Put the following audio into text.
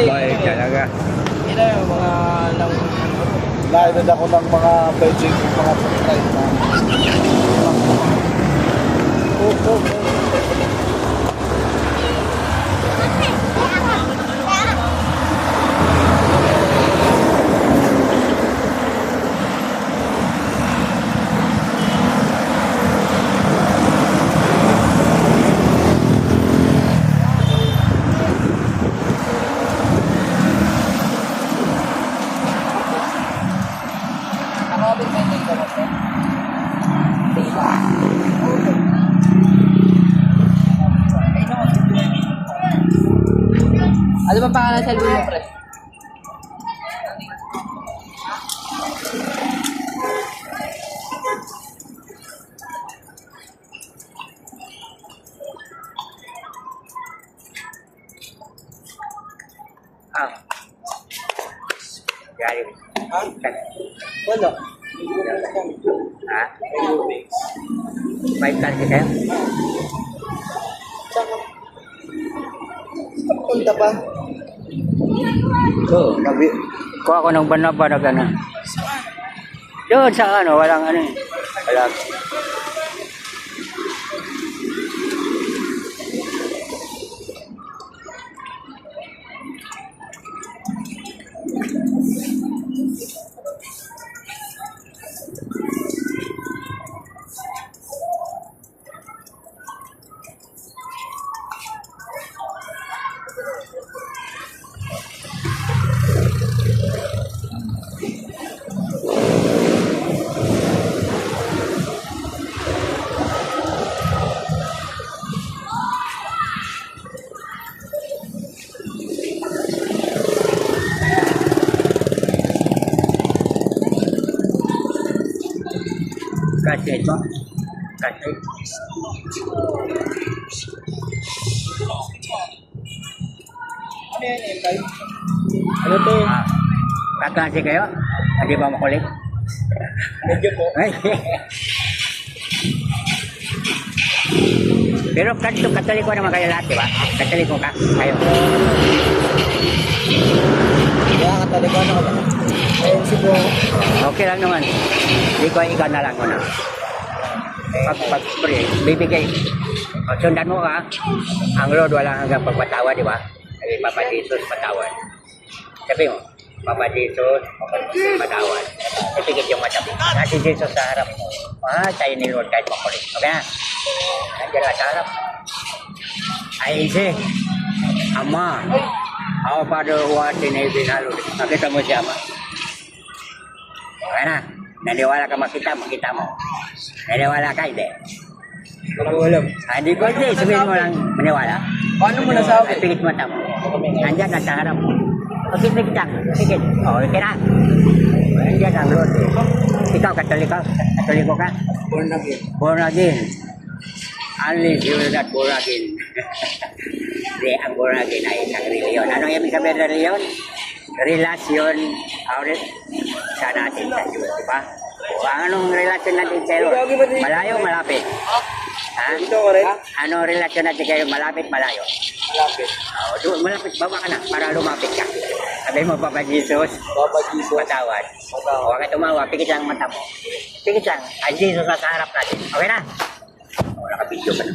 Bait talaga. Hindi na yung mga lang... Lainod ako ng mga veggie, mga pagkain na. Robin, may name ka ba? Ano ba pangalan sa cellphone mo, pre? Ah. Yari. Ha? Wala. Ha? May tansi kayo? Punta pa. Oo. Kuha ko ng banag ano. Doon sa ano, walang ano eh. Walang. Kasi ito. Kasi. Ano yan, Entay? Ano to? Kaklase kayo? Hindi ba makulit? Medyo po. Ay. Pero kanto katoliko naman kayo lahat, di ba? Katoliko ka, kayo. Kaya katalikon ako ba? Ayun si Bro. Okay lang naman. Hindi ko ikaw na lang muna. Pag free, bibigay. O, sundan mo ka. Ang Lord wala hanggang pagpatawa, di ba? Sabi, Papa Jesus, patawad. Sabi mo, Papa Jesus, patawad. Ipigit yung mata mo. Si Jesus sa harap mo. Tayo ni Lord kahit makulit. Okay na? Nandiyan ka sa harap. Ay, isi. Ama. Our Father who art in heaven, hallowed. Nakita mo si Ama. Okay na. Naniwala ka makita mo. Naniwala ka, hindi. Wala ko alam. Hindi ko, hindi. Sabihin mo lang, maniwala. Paano mo nasabi? Ay, pigit mata mo. Nandiyan na sa harap mo. Pigit lang. Pigit. O, okay na. Nandiyan ang Lord. Ikaw, katoliko ka? Born again. Born again. Unless you are not born again. Hindi, ang born again ay isang reliyon. Anong ibig sabihin ng reliyon? Relasyon sa natin sa Diyos, di ba? O, anong relasyon natin sa Lord? Malayo, malapit. Ha? Dito ko rin. Anong relasyon natin kayo? Malapit, malayo. Lapit. O, malapit, baba ka na para lumapit ka. Sabi mo, Papa Jesus, Papa Jesus. patawad. O, huwag ka tumawa, pigit lang ang mata mo. Pigit lang. Ang Jesus sa harap natin. Okay na? O, nakapidyo ka na.